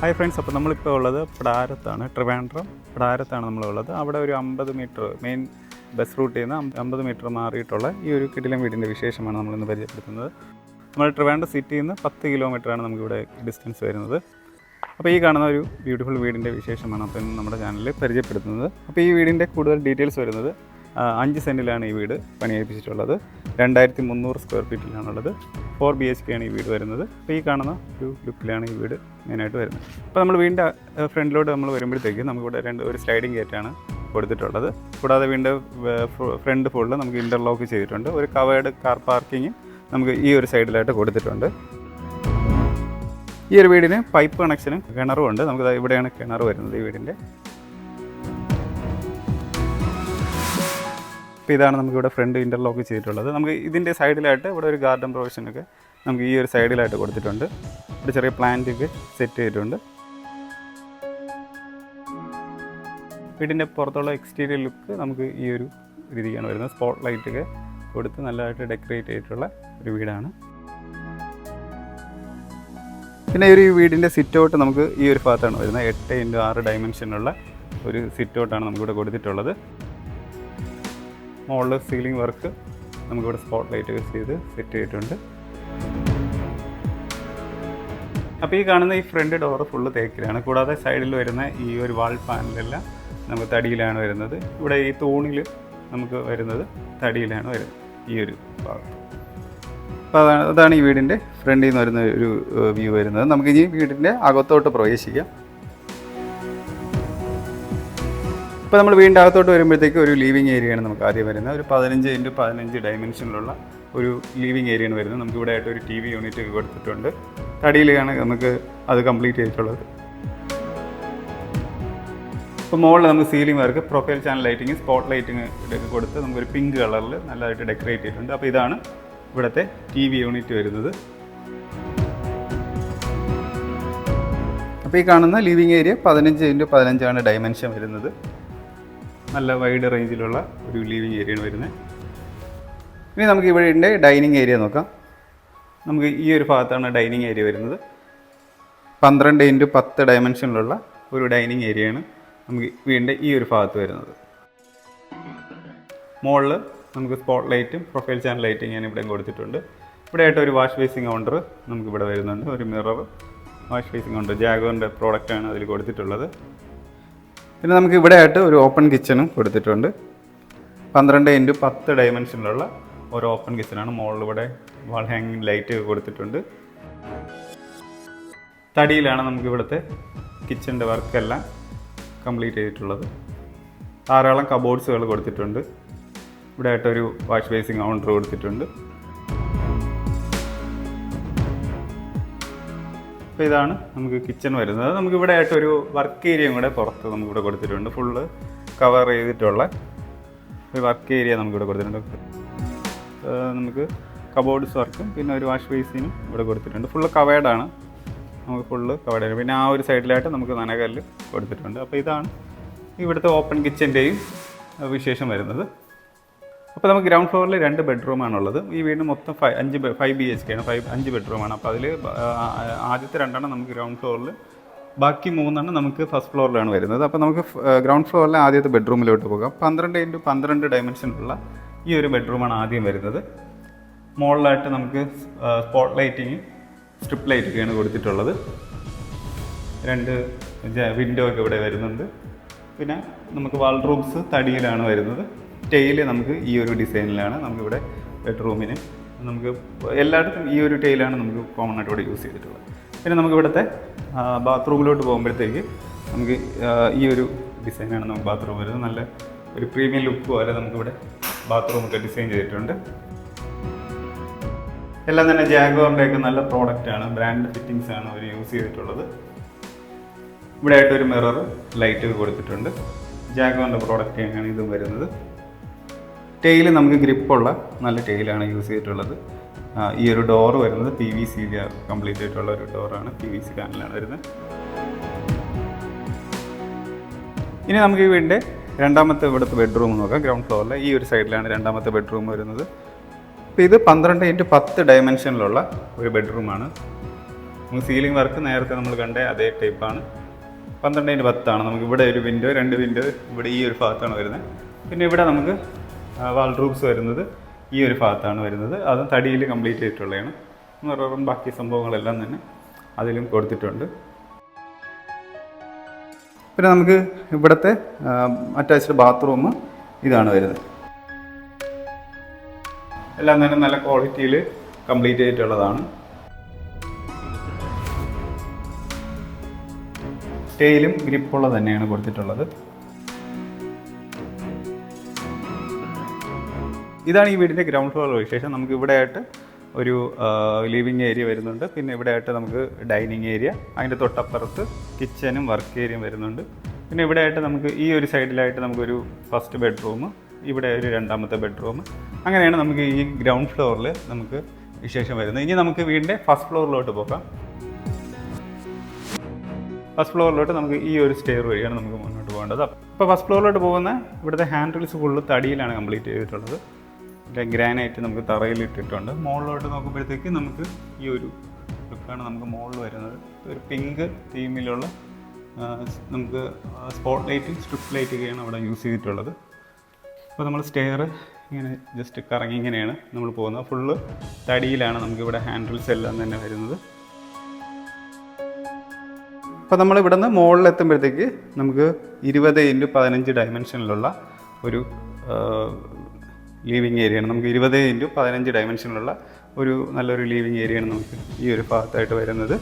Hi friends, അപ്പോൾ നമ്മളിപ്പോൾ ഉള്ളത് പിടാരത്താണ്, ട്രിവാൻഡ്രം പിടാരത്താണ് നമ്മളുള്ളത്. അവിടെ ഒരു 50 മീറ്റർ മെയിൻ ബസ് റൂട്ടിൽ നിന്ന് 50 മീറ്റർ മാറിയിട്ടുള്ള ഈ ഒരു കിടിലൻ വീടിൻ്റെ വിശേഷമാണ് നമ്മളിന്ന് പരിചയപ്പെടുത്തുന്നത്. നമ്മൾ ട്രിവാൻഡ്രം സിറ്റിയിൽ നിന്ന് 10 കിലോമീറ്ററാണ് നമുക്കിവിടെ ഡിസ്റ്റൻസ് വരുന്നത്. അപ്പോൾ ഈ കാണുന്ന ഒരു ബ്യൂട്ടിഫുൾ വീടിൻ്റെ വിശേഷമാണ് അപ്പോൾ ഇന്ന് നമ്മുടെ ചാനലിൽ പരിചയപ്പെടുത്തുന്നത്. അപ്പോൾ ഈ വീടിൻ്റെ കൂടുതൽ ഡീറ്റെയിൽസ് വരുന്നത് 5 സെൻറ്റിലാണ് ഈ വീട് പണിയേൽപ്പിച്ചിട്ടുള്ളത്. 2300 സ്ക്വയർ ഫീറ്റിലാണുള്ളത്. 4 BHK ആണ് ഈ വീട് വരുന്നത്. അപ്പോൾ ഈ കാണുന്ന ഒരു ലുക്കിലാണ് ഈ വീട് മെയിനായിട്ട് വരുന്നത്. അപ്പോൾ നമ്മൾ വീടിൻ്റെ ഫ്രണ്ടിലോട്ട് നമ്മൾ വരുമ്പോഴത്തേക്ക് നമുക്കിവിടെ ഒരു സ്ലൈഡിങ് ഗേറ്റാണ് കൊടുത്തിട്ടുള്ളത്. കൂടാതെ വീടിൻ്റെ ഫ്രണ്ട് ഫുള്ള് നമുക്ക് ഇൻ്റർലോക്ക് ചെയ്തിട്ടുണ്ട്. ഒരു കവേർഡ് കാർ പാർക്കിങ് നമുക്ക് ഈ ഒരു സൈഡിലായിട്ട് കൊടുത്തിട്ടുണ്ട്. ഈ ഒരു വീടിന് പൈപ്പ് കണക്ഷനും കിണറും ഉണ്ട്. നമുക്ക് ഇവിടെയാണ് കിണർ വരുന്നത് ഈ വീടിൻ്റെ. അപ്പോൾ ഇതാണ് നമുക്കിവിടെ ഫ്രണ്ട് ഇൻ്റർലോക്ക് ചെയ്തിട്ടുള്ളത്. നമുക്ക് ഇതിൻ്റെ സൈഡിലായിട്ട് ഇവിടെ ഒരു ഗാർഡൻ പ്രൊവിഷനൊക്കെ നമുക്ക് ഈ ഒരു സൈഡിലായിട്ട് കൊടുത്തിട്ടുണ്ട്. ഇവിടെ ചെറിയ പ്ലാന്റൊക്കെ സെറ്റ് ചെയ്തിട്ടുണ്ട്. വീടിൻ്റെ പുറത്തുള്ള എക്സ്റ്റീരിയർ ലുക്ക് നമുക്ക് ഈ ഒരു രീതിക്കാണ് വരുന്നത്. സ്പോട്ട് ലൈറ്റൊക്കെ കൊടുത്ത് നല്ലതായിട്ട് ഡെക്കറേറ്റ് ചെയ്തിട്ടുള്ള ഒരു വീടാണ്. പിന്നെ ഈ ഒരു വീടിൻ്റെ സിറ്റ് ഔട്ട് നമുക്ക് ഈ ഒരു ഭാഗത്താണ് വരുന്നത്. 8x6 ഡയമെൻഷനുള്ള ഒരു സിറ്റ് ഔട്ടാണ് നമുക്കിവിടെ കൊടുത്തിട്ടുള്ളത്. മുകളിൽ സീലിംഗ് വർക്ക് നമുക്കിവിടെ സ്പോട്ട് ലൈറ്റ് ചെയ്ത് സെറ്റ് ചെയ്തിട്ടുണ്ട്. അപ്പോൾ ഈ കാണുന്ന ഈ ഫ്രണ്ട് ഡോറ് ഫുള്ള് തേക്കിലാണ്. കൂടാതെ സൈഡിൽ വരുന്ന ഈ ഒരു വാൾ പാനലെല്ലാം നമുക്ക് തടിയിലാണ് വരുന്നത്. ഇവിടെ ഈ തൂണിൽ നമുക്ക് വരുന്നത് തടിയിലാണ് വരുന്നത് ഈ ഒരു ഭാഗത്ത്. അപ്പോൾ അതാണ് ഈ വീടിൻ്റെ ഫ്രണ്ടിൽ നിന്ന് വരുന്ന ഒരു വ്യൂ വരുന്നത്. നമുക്ക് ഇനി വീടിൻ്റെ അകത്തോട്ട് പ്രവേശിക്കാം. ഇപ്പോൾ നമ്മൾ വീടിൻ്റെ അകത്തോട്ട് വരുമ്പോഴത്തേക്ക് ഒരു ലിവിങ് ഏരിയയാണ് നമുക്ക് ആദ്യം വരുന്നത്. ഒരു 15x15 ഡയമെൻഷനിലുള്ള ഒരു ലിവിങ് ഏരിയയാണ് വരുന്നത്. നമുക്ക് ഇവിടെ ആയിട്ട് ഒരു TV യൂണിറ്റ് കൊടുത്തിട്ടുണ്ട്. തടിയിലാണ് നമുക്ക് അത് കംപ്ലീറ്റ് ചെയ്തിട്ടുള്ളത്. ഇപ്പോൾ മുകളിൽ നമുക്ക് ceiling work, profile channel lighting, spot lighting ഇതൊക്കെ കൊടുത്ത് നമുക്കൊരു പിങ്ക് കളറിൽ നല്ലതായിട്ട് ഡെക്കറേറ്റ് ചെയ്തിട്ടുണ്ട്. അപ്പോൾ ഇതാണ് ഇവിടുത്തെ TV യൂണിറ്റ് വരുന്നത്. അപ്പോൾ ഈ കാണുന്ന ലിവിങ് ഏരിയ 15x15 ഡയമെൻഷൻ വരുന്നത്. നല്ല വൈഡ് റേഞ്ചിലുള്ള ഒരു ലിവിങ് ഏരിയയാണ് വരുന്നത്. ഇനി നമുക്ക് ഇവിടെ ഡൈനിങ് ഏരിയ നോക്കാം. നമുക്ക് ഈ ഒരു ഭാഗത്താണ് ഡൈനിങ് ഏരിയ വരുന്നത്. 12x10 ഡയമെൻഷനിലുള്ള ഒരു ഡൈനിങ് ഏരിയയാണ് നമുക്ക് വീടിൻ്റെ ഈ ഒരു ഭാഗത്ത് വരുന്നത്. മുകളിൽ നമുക്ക് സ്പോട്ട് ലൈറ്റും പ്രൊഫൈൽ ചാനൽ ലൈറ്റും ഞാൻ ഇവിടെ കൊടുത്തിട്ടുണ്ട്. ഇവിടെ ആയിട്ട് ഒരു വാഷ് ബേസിങ് കൗണ്ടർ നമുക്കിവിടെ വരുന്നുണ്ട്. ഒരു മിറർ വാഷ് ബേസിങ് കൗണ്ടർ ജാഗോറിൻ്റെ പ്രോഡക്റ്റാണ് അതിൽ കൊടുത്തിട്ടുള്ളത്. പിന്നെ നമുക്ക് ഇവിടെ ആയിട്ട് ഒരു ഓപ്പൺ കിച്ചണും കൊടുത്തിട്ടുണ്ട്. 12x10 ഡയമെൻഷനിലുള്ള ഒരു ഓപ്പൺ കിച്ചണാണ്. മുകളിൽ ഇവിടെ വാൾ ഹാങ്ങിങ് ലൈറ്റ് കൊടുത്തിട്ടുണ്ട്. തടിയിലാണ് നമുക്ക് ഇവിടുത്തെ കിച്ചണിൻ്റെ വർക്കെല്ലാം കംപ്ലീറ്റ് ചെയ്തിട്ടുള്ളത്. ധാരാളം കബോർഡ്സുകൾ കൊടുത്തിട്ടുണ്ട്. ഇവിടെ ആയിട്ടൊരു വാഷ് ബേസിങ് കൗണ്ടർ കൊടുത്തിട്ടുണ്ട്. അപ്പോൾ ഇതാണ് നമുക്ക് കിച്ചൺ വരുന്നത്. നമുക്ക് ഇവിടെ ആയിട്ടൊരു വർക്ക് ഏരിയയും കൂടെ പുറത്ത് നമുക്കിവിടെ കൊടുത്തിട്ടുണ്ട്. ഫുള്ള് കവർ ചെയ്തിട്ടുള്ള ഒരു വർക്ക് ഏരിയ നമുക്കിവിടെ കൊടുത്തിട്ടുണ്ട്. നമുക്ക് കബോർഡ്സ് വർക്കും പിന്നെ ഒരു വാഷ് ബേസിനും ഇവിടെ കൊടുത്തിട്ടുണ്ട്. ഫുള്ള് കവേർഡാണ്. നമുക്ക് ഫുള്ള് കവേർഡ്. പിന്നെ ആ ഒരു സൈഡിലായിട്ട് നമുക്ക് നനകല്ല് കൊടുത്തിട്ടുണ്ട്. അപ്പോൾ ഇതാണ് ഇവിടുത്തെ ഓപ്പൺ കിച്ചൻ്റെയും വിശേഷം വരുന്നത്. അപ്പോൾ നമുക്ക് ഗ്രൗണ്ട് ഫ്ലോറിൽ 2 ബെഡ്റൂമാണുള്ളത്. ഈ വീടിന് മൊത്തം 5 BHK ആണ്. 5 ബെഡ്റൂമാണ്. അപ്പോൾ അതിൽ ആദ്യത്തെ 2 നമുക്ക് ഗ്രൗണ്ട് ഫ്ലോറിൽ, ബാക്കി 3 നമുക്ക് ഫസ്റ്റ് ഫ്ലോറിലാണ് വരുന്നത്. അപ്പോൾ നമുക്ക് ഗ്രൗണ്ട് ഫ്ലോറിലെ ആദ്യത്തെ ബെഡ്റൂമിലോട്ട് പോകാം. 12x12 ഡയമെൻഷനുള്ള ഈ ഒരു ബെഡ്റൂമാണ് ആദ്യം വരുന്നത്. മുകളിലായിട്ട് നമുക്ക് സ്പോട്ട് ലൈറ്റിങ്, സ്ട്രിപ്പ് ലൈറ്റൊക്കെയാണ് കൊടുത്തിട്ടുള്ളത്. 2 വിൻഡോ ഒക്കെ ഇവിടെ വരുന്നുണ്ട്. പിന്നെ നമുക്ക് വാൾഡ്രോബ്സ് തടിയിലാണ് വരുന്നത്. ടെയിൽ നമുക്ക് ഈ ഒരു ഡിസൈനിലാണ് നമുക്കിവിടെ ബെഡ്റൂമിന് നമുക്ക് എല്ലായിടത്തും ഈ ഒരു ടെയിലാണ് നമുക്ക് കോമൺ ആയിട്ട് ഇവിടെ യൂസ് ചെയ്തിട്ടുള്ളത്. പിന്നെ നമുക്ക് ഇവിടുത്തെ ബാത്റൂമിലോട്ട് പോകുമ്പോഴത്തേക്ക് നമുക്ക് ഈ ഒരു ഡിസൈനാണ് നമുക്ക് ബാത്റൂം വരുന്നത്. നല്ല ഒരു പ്രീമിയം ലുക്ക് പോലെ നമുക്കിവിടെ ബാത്റൂമൊക്കെ ഡിസൈൻ ചെയ്തിട്ടുണ്ട്. എല്ലാം തന്നെ ജാഗോറിൻ്റെയൊക്കെ നല്ല പ്രോഡക്റ്റാണ്, ബ്രാൻഡ് ഫിറ്റിങ്സ് ആണ് അവർ യൂസ് ചെയ്തിട്ടുള്ളത്. ഇവിടെ ആയിട്ടൊരു മിറർ ലൈറ്റ് കൊടുത്തിട്ടുണ്ട്. ജാഗോറിൻ്റെ പ്രോഡക്റ്റ് തന്നെയാണ് ഇതും വരുന്നത്. ടെയിൽ നമുക്ക് ഗ്രിപ്പുള്ള നല്ല ടെയിലാണ് യൂസ് ചെയ്തിട്ടുള്ളത്. ഈ ഒരു ഡോറ് വരുന്നത് PVC കംപ്ലീറ്റ് ആയിട്ടുള്ള ഒരു ഡോറാണ്. PVC പാനലാണ് വരുന്നത്. ഇനി നമുക്ക് ഈ വീടിൻ്റെ രണ്ടാമത്തെ ഇവിടുത്തെ ബെഡ്റൂം നോക്കാം. ഗ്രൗണ്ട് ഫ്ലോറിലെ ഈ ഒരു സൈഡിലാണ് രണ്ടാമത്തെ ബെഡ്റൂം വരുന്നത്. അപ്പോൾ ഇത് 12x10 ഡയമെൻഷനിലുള്ള ഒരു ബെഡ്റൂമാണ്. നമുക്ക് സീലിംഗ് വർക്ക് നേരത്തെ നമ്മൾ കണ്ട അതേ ടൈപ്പാണ്. 12x10 നമുക്ക് ഇവിടെ ഒരു വിൻഡോ, 2 വിൻഡോ ഇവിടെ ഈ ഒരു ഭാഗത്താണ് വരുന്നത്. പിന്നെ ഇവിടെ നമുക്ക് വാൾഡ്രോബ്സ് വരുന്നത് ഈ ഒരു ഭാഗത്താണ് വരുന്നത്. അതും തടിയിൽ കംപ്ലീറ്റ് ചെയ്തിട്ടുള്ളതാണ്. മിററും ബാക്കി സംഭവങ്ങളെല്ലാം തന്നെ അതിലും കൊടുത്തിട്ടുണ്ട്. പിന്നെ നമുക്ക് ഇവിടുത്തെ അറ്റാച്ച്ഡ് ബാത്റൂം ഇതാണ് വരുന്നത്. എല്ലാം തന്നെ നല്ല ക്വാളിറ്റിയിൽ കംപ്ലീറ്റ് ചെയ്തിട്ടുള്ളതാണ്. സ്റ്റൈലും ഗ്രിപ്പുള്ള തന്നെയാണ് കൊടുത്തിട്ടുള്ളത്. ഇതാണ് ഈ വീടിൻ്റെ ഗ്രൗണ്ട് ഫ്ലോർ വിശേഷം. നമുക്ക് ഇവിടെ ആയിട്ട് ഒരു ലിവിങ് ഏരിയ വരുന്നുണ്ട്. പിന്നെ ഇവിടെ ആയിട്ട് നമുക്ക് ഡൈനിങ് ഏരിയ, അതിൻ്റെ തൊട്ടപ്പുറത്ത് കിച്ചനും വർക്ക് ഏരിയയും വരുന്നുണ്ട്. പിന്നെ ഇവിടെ ആയിട്ട് നമുക്ക് ഈ ഒരു സൈഡിലായിട്ട് നമുക്കൊരു ഫസ്റ്റ് ബെഡ്റൂം, ഇവിടെ ഒരു രണ്ടാമത്തെ ബെഡ്റൂം. അങ്ങനെയാണ് നമുക്ക് ഈ ഗ്രൗണ്ട് ഫ്ലോറിൽ നമുക്ക് വിശേഷം വരുന്നത്. ഇനി നമുക്ക് വീടിൻ്റെ ഫസ്റ്റ് ഫ്ലോറിലോട്ട് പോകാം. ഫസ്റ്റ് ഫ്ലോറിലോട്ട് നമുക്ക് ഈ ഒരു സ്റ്റെയർ വഴിയാണ് നമുക്ക് മുന്നോട്ട് പോകേണ്ടത്. അപ്പോൾ ഫസ്റ്റ് ഫ്ലോറിലോട്ട് പോകുന്ന ഇവിടുത്തെ ഹാൻഡ് റീൽസ് ഫുള്ള് തടിയിലാണ് കംപ്ലീറ്റ് ചെയ്തിട്ടുള്ളത്. ഗ്രാനൈറ്റ് നമുക്ക് തറയിൽ ഇട്ടിട്ടുണ്ട്. മുകളിലോട്ട് നോക്കുമ്പോഴത്തേക്ക് നമുക്ക് ഈ ഒരു ലുക്കാണ് നമുക്ക് മുകളിൽ വരുന്നത്. ഒരു പിങ്ക് തീമിലുള്ള നമുക്ക് സ്പോട്ട് ലൈറ്റ്, സ്ട്രിപ്പ് ലൈറ്റൊക്കെയാണ് അവിടെ യൂസ് ചെയ്തിട്ടുള്ളത്. അപ്പോൾ നമ്മൾ സ്റ്റെയർ ഇങ്ങനെ ജസ്റ്റ് കറങ്ങി ഇങ്ങനെയാണ് നമ്മൾ പോകുന്നത്. ഫുള്ള് തടിയിലാണ് നമുക്കിവിടെ ഹാൻഡ് റീൽസ് എല്ലാം തന്നെ വരുന്നത്. അപ്പോൾ നമ്മൾ ഇവിടെ നിന്ന് മുകളിലെത്തുമ്പോഴത്തേക്ക് നമുക്ക് 20x15 ഡയമെൻഷനിലുള്ള ഒരു ലീവിങ് ഏരിയയാണ്. നമുക്ക് 20x15 ഡയമെൻഷനിലുള്ള ഒരു നല്ലൊരു ലീവിങ് ഏരിയയാണ് നമുക്ക് ഈ ഒരു ഭാഗത്തായിട്ട് വരുന്നത്.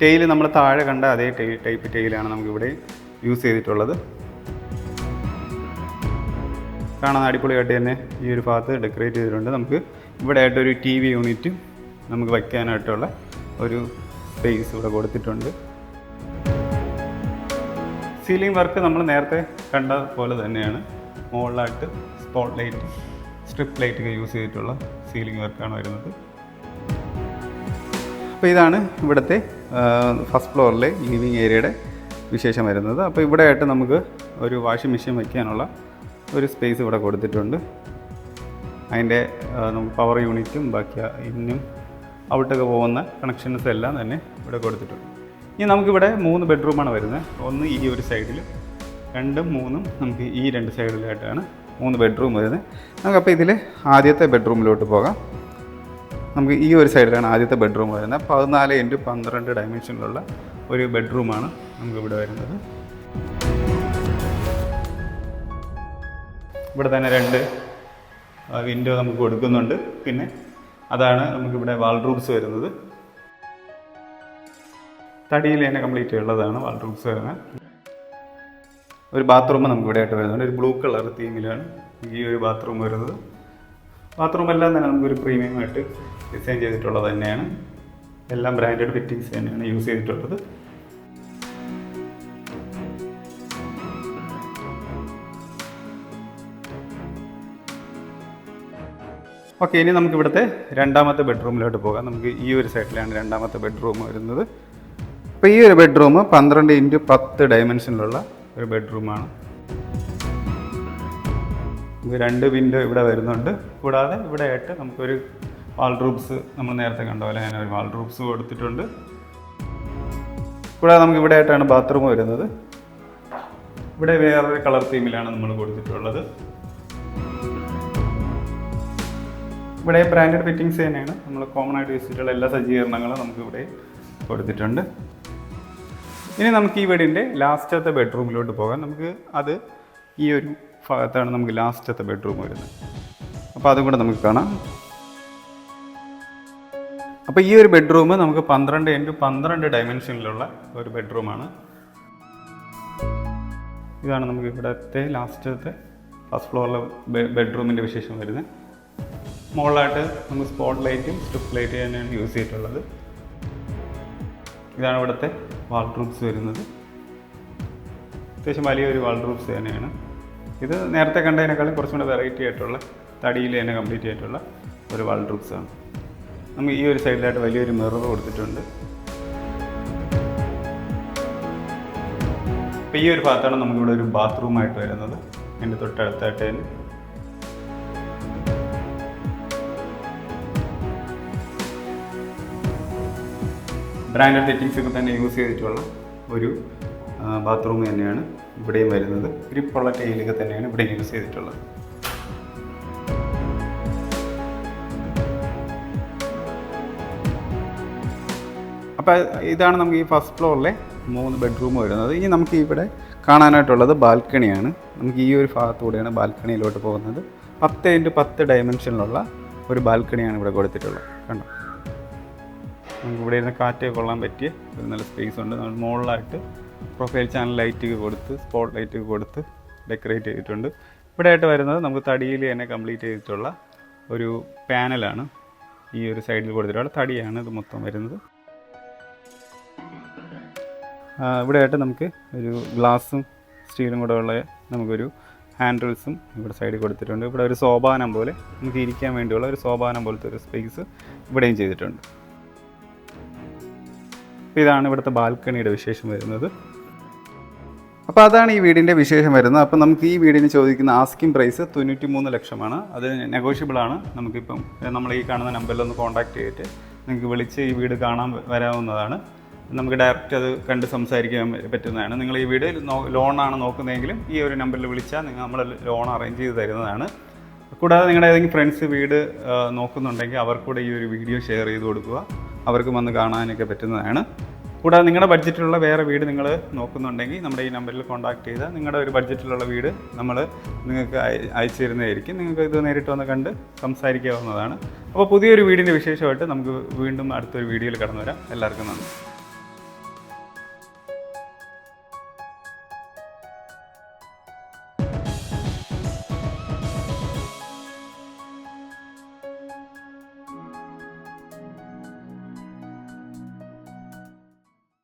ടെയിൽ നമ്മൾ താഴെ കണ്ട അതേ ടൈപ്പ് ടെയിലാണ് നമുക്കിവിടെ യൂസ് ചെയ്തിട്ടുള്ളത്. കാണാൻ അടിപൊളിയായിട്ട് തന്നെ ഈ ഒരു ഭാഗത്ത് ഡെക്കറേറ്റ് ചെയ്തിട്ടുണ്ട്. നമുക്ക് ഇവിടെ ആയിട്ടൊരു TV യൂണിറ്റും നമുക്ക് വയ്ക്കാനായിട്ടുള്ള ഒരു സ്പേസ് ഇവിടെ കൊടുത്തിട്ടുണ്ട്. സീലിംഗ് വർക്ക് നമ്മൾ നേരത്തെ കണ്ട പോലെ തന്നെയാണ്. മുകളിലായിട്ട് സ്പോട്ട് ലൈറ്റ്, സ്ട്രിപ്പ് ലൈറ്റൊക്കെ യൂസ് ചെയ്തിട്ടുള്ള സീലിംഗ് വർക്കാണ് വരുന്നത്. അപ്പോൾ ഇതാണ് ഇവിടുത്തെ ഫസ്റ്റ് ഫ്ലോറിലെ ലിവിങ് ഏരിയയുടെ വിശേഷം വരുന്നത്. അപ്പോൾ ഇവിടെ ആയിട്ട് നമുക്ക് ഒരു വാഷിംഗ് മെഷീൻ വയ്ക്കാനുള്ള ഒരു സ്പേസ് ഇവിടെ കൊടുത്തിട്ടുണ്ട്. അതിൻ്റെ നമുക്ക് പവർ യൂണിറ്റും ബാക്കി ഇന്നും ഔട്ടൊക്കെ പോകുന്ന കണക്ഷൻസ് എല്ലാം തന്നെ ഇവിടെ കൊടുത്തിട്ടുണ്ട്. ഇനി നമുക്കിവിടെ 3 ബെഡ്റൂമാണ് വരുന്നത്. ഒന്ന് ഈ ഒരു സൈഡിലും 2ഉം 3ഉം നമുക്ക് ഈ 2 സൈഡിലായിട്ടാണ് 3 ബെഡ്റൂം വരുന്നത്. നമുക്കപ്പോൾ ഇതിൽ ആദ്യത്തെ ബെഡ്റൂമിലോട്ട് പോകാം. നമുക്ക് ഈ ഒരു സൈഡിലാണ് ആദ്യത്തെ ബെഡ്റൂം വരുന്നത്. 14x12 ഡയമെൻഷനിലുള്ള ഒരു ബെഡ്റൂമാണ് നമുക്കിവിടെ വരുന്നത്. ഇവിടെ തന്നെ 2 വിൻഡോ നമുക്ക് കൊടുക്കുന്നുണ്ട്. പിന്നെ അതാണ് നമുക്കിവിടെ വാൾഡ്രോബ്സ് വരുന്നത്. തടിയിൽ തന്നെ കംപ്ലീറ്റ് ഉള്ളതാണ് വാൾഡ്രോബ്സ് വരുന്നത്. ഒരു ബാത്റൂം നമുക്ക് ഇവിടെ ആയിട്ട് വരുന്നുണ്ട്. ഒരു ബ്ലൂ കളർ തീമിലാണ് ഈ ഒരു ബാത്റൂം വരുന്നത്. ബാത്റൂം എല്ലാം തന്നെ നമുക്കൊരു പ്രീമിയം ആയിട്ട് ഡിസൈൻ ചെയ്തിട്ടുള്ളത് തന്നെയാണ്. എല്ലാം ബ്രാൻഡഡ് ഫിറ്റിങ്സ് തന്നെയാണ് യൂസ് ചെയ്തിട്ടുള്ളത്. ഓക്കെ, ഇനി നമുക്ക് ഇവിടുത്തെ രണ്ടാമത്തെ ബെഡ്റൂമിലോട്ട് പോകാം. നമുക്ക് ഈ ഒരു സൈഡിലാണ് രണ്ടാമത്തെ ബെഡ്റൂം വരുന്നത്. അപ്പോൾ ഈ ഒരു ബെഡ്റൂം 12x10 ഡയമെൻഷനിലുള്ള ഒരു ബെഡ്റൂമാണ്. 2 വിൻഡോ ഇവിടെ വരുന്നുണ്ട്. കൂടാതെ ഇവിടെ ആയിട്ട് നമുക്കൊരു വാൾഡ്രോബ്സ് നമ്മൾ നേരത്തെ കണ്ട പോലെ ഞാൻ ഒരു വാൾഡ്രോബ്സ് കൊടുത്തിട്ടുണ്ട്. കൂടാതെ നമുക്ക് ഇവിടെ ആയിട്ടാണ് ബാത്റൂം വരുന്നത്. ഇവിടെ വേറൊരു കളർ തീമിലാണ് നമ്മൾ കൊടുത്തിട്ടുള്ളത്. ഇവിടെ ബ്രാൻഡഡ് ഫിറ്റിങ്സ് തന്നെയാണ്. നമ്മൾ കോമൺ ആയിട്ട് യൂസ് ചെയ്തിട്ടുള്ള എല്ലാ സജ്ജീകരണങ്ങളും നമുക്ക് ഇവിടെ കൊടുത്തിട്ടുണ്ട്. ഇനി നമുക്ക് ഈ വീടിൻ്റെ ലാസ്റ്റത്തെ ബെഡ്റൂമിലോട്ട് പോകാം. നമുക്ക് അത് ഈ ഒരു ഭാഗത്താണ് നമുക്ക് ലാസ്റ്റത്തെ ബെഡ്റൂം വരുന്നത്. അപ്പോൾ അതും കൂടെ നമുക്ക് കാണാം. അപ്പോൾ ഈ ഒരു ബെഡ്റൂം നമുക്ക് 12x12 ഡയമെൻഷനിലുള്ള ഒരു ബെഡ്റൂമാണ്. ഇതാണ് നമുക്ക് ഇവിടുത്തെ ലാസ്റ്റത്തെ ഫസ്റ്റ് ഫ്ലോറിലെ ബെഡ്റൂമിൻ്റെ വിശേഷം വരുന്നത്. മുകളിലായിട്ട് നമുക്ക് സ്പോട്ട് ലൈറ്റും സ്ട്രിപ്പ് ലൈറ്റ് തന്നെയാണ് യൂസ് ചെയ്തിട്ടുള്ളത്. ഇതാണ് ഇവിടുത്തെ വാൾഡ്രോബ്സ് വരുന്നത്. അത്യാവശ്യം വലിയൊരു വാൾഡ്രോബ്സ് തന്നെയാണ്. ഇത് നേരത്തെ കണ്ടതിനേക്കാളും കുറച്ചും കൂടെ വെറൈറ്റി ആയിട്ടുള്ള തടിയിൽ തന്നെ കംപ്ലീറ്റ് ആയിട്ടുള്ള ഒരു വാൾഡ്രോബ്സാണ്. നമുക്ക് ഈ ഒരു സൈഡിലായിട്ട് വലിയൊരു മിറർ കൊടുത്തിട്ടുണ്ട്. അപ്പോൾ ഈ ഒരു ഭാഗത്താണ് നമുക്കിവിടെ ഒരു ബാത്റൂമായിട്ട് വരുന്നത്. അതിൻ്റെ തൊട്ടടുത്തായിട്ട് തന്നെ ബ്രാൻഡഡ് സെറ്റിങ്സ് ഒക്കെ തന്നെ യൂസ് ചെയ്തിട്ടുള്ള ഒരു ബാത്റൂം തന്നെയാണ് ഇവിടെയും വരുന്നത്. ഗ്രിപ്പുള്ള ടൈലൊക്കെ തന്നെയാണ് ഇവിടെ യൂസ് ചെയ്തിട്ടുള്ളത്. അപ്പോൾ ഇതാണ് നമുക്ക് ഈ ഫസ്റ്റ് ഫ്ലോറിലെ 3 ബെഡ്റൂം വരുന്നത്. ഇനി നമുക്ക് ഇവിടെ കാണാനായിട്ടുള്ളത് ബാൽക്കണിയാണ്. നമുക്ക് ഈ ഒരു ഭാഗത്തൂടെയാണ് ബാൽക്കണിയിലോട്ട് പോകുന്നത്. 10x10 ഡയമെൻഷനിലുള്ള ഒരു ബാൽക്കണിയാണ് ഇവിടെ കൊടുത്തിട്ടുള്ളത്. കണ്ടോ, നമുക്ക് ഇവിടെ ഇരുന്ന് കാറ്റ് കൊള്ളാൻ പറ്റിയ ഒരു നല്ല സ്പേസ് ഉണ്ട്. നമ്മൾ മുകളിലായിട്ട് പ്രൊഫൈൽ ചാനൽ ലൈറ്റ് കൊടുത്ത് സ്പോട്ട് ലൈറ്റ് കൊടുത്ത് ഡെക്കറേറ്റ് ചെയ്തിട്ടുണ്ട്. ഇവിടെ ആയിട്ട് വരുന്നത് നമുക്ക് തടിയിൽ തന്നെ കംപ്ലീറ്റ് ചെയ്തിട്ടുള്ള ഒരു പാനലാണ് ഈ ഒരു സൈഡിൽ കൊടുത്തിട്ടുള്ള തടിയാണ് ഇത് മൊത്തം വരുന്നത്. ഇവിടെ ആയിട്ട് നമുക്ക് ഒരു ഗ്ലാസും സ്റ്റീലും കൂടെ ഉള്ള നമുക്കൊരു ഹാൻഡിൽസും ഇവിടെ സൈഡിൽ കൊടുത്തിട്ടുണ്ട്. ഇവിടെ ഒരു സോപാനം പോലെ നമുക്ക് ഇരിക്കാൻ വേണ്ടിയുള്ള ഒരു സോപാനം പോലത്തെ ഒരു സ്പേസ് ഇവിടെയും ചെയ്തിട്ടുണ്ട്. ഇതാണ് ഇവിടുത്തെ ബാൽക്കണിയുടെ വിശേഷം വരുന്നത്. അപ്പോൾ അതാണ് ഈ വീടിൻ്റെ വിശേഷം വരുന്നത്. അപ്പോൾ നമുക്ക് ഈ വീടിന് ചോദിക്കുന്ന ആസ്കിംഗ് പ്രൈസ് 93 ലക്ഷമാണ്. അത് നെഗോഷ്യബിളാണ്. നമുക്കിപ്പം നമ്മൾ ഈ കാണുന്ന നമ്പറിലൊന്ന് കോൺടാക്ട് ചെയ്തിട്ട് നിങ്ങൾക്ക് വിളിച്ച് ഈ വീട് കാണാൻ വരാവുന്നതാണ്. നമുക്ക് ഡയറക്റ്റ് അത് കണ്ട് സംസാരിക്കാൻ പറ്റുന്നതാണ്. നിങ്ങൾ ഈ വീട് ലോണാണ് നോക്കുന്നതെങ്കിലും ഈ ഒരു നമ്പറിൽ വിളിച്ചാൽ നമ്മൾ ലോൺ അറേഞ്ച് ചെയ്ത് തരുന്നതാണ്. കൂടാതെ നിങ്ങളുടെ ഏതെങ്കിലും ഫ്രണ്ട്സ് വീട് നോക്കുന്നുണ്ടെങ്കിൽ അവർക്കൂടെ ഈ ഒരു വീഡിയോ ഷെയർ ചെയ്ത് കൊടുക്കുക. അവർക്ക് വന്ന് കാണാനൊക്കെ പറ്റുന്നതാണ്. കൂടാതെ നിങ്ങളുടെ ബഡ്ജറ്റിലുള്ള വേറെ വീട് നിങ്ങൾ നോക്കുന്നുണ്ടെങ്കിൽ നമ്മുടെ ഈ നമ്പറിൽ കോൺടാക്ട് ചെയ്താൽ നിങ്ങളുടെ ഒരു ബഡ്ജറ്റിലുള്ള വീട് നമ്മൾ നിങ്ങൾക്ക് അയച്ചു തരുന്നതായിരിക്കും. നിങ്ങൾക്ക് ഇത് നേരിട്ട് വന്ന് കണ്ട് സംസാരിക്കാവുന്നതാണ്. അപ്പോൾ പുതിയൊരു വീടിൻ്റെ വിശേഷമായിട്ട് നമുക്ക് വീണ്ടും അടുത്തൊരു വീഡിയോയിൽ കടന്നു വരാം. എല്ലാവർക്കും നന്ദി.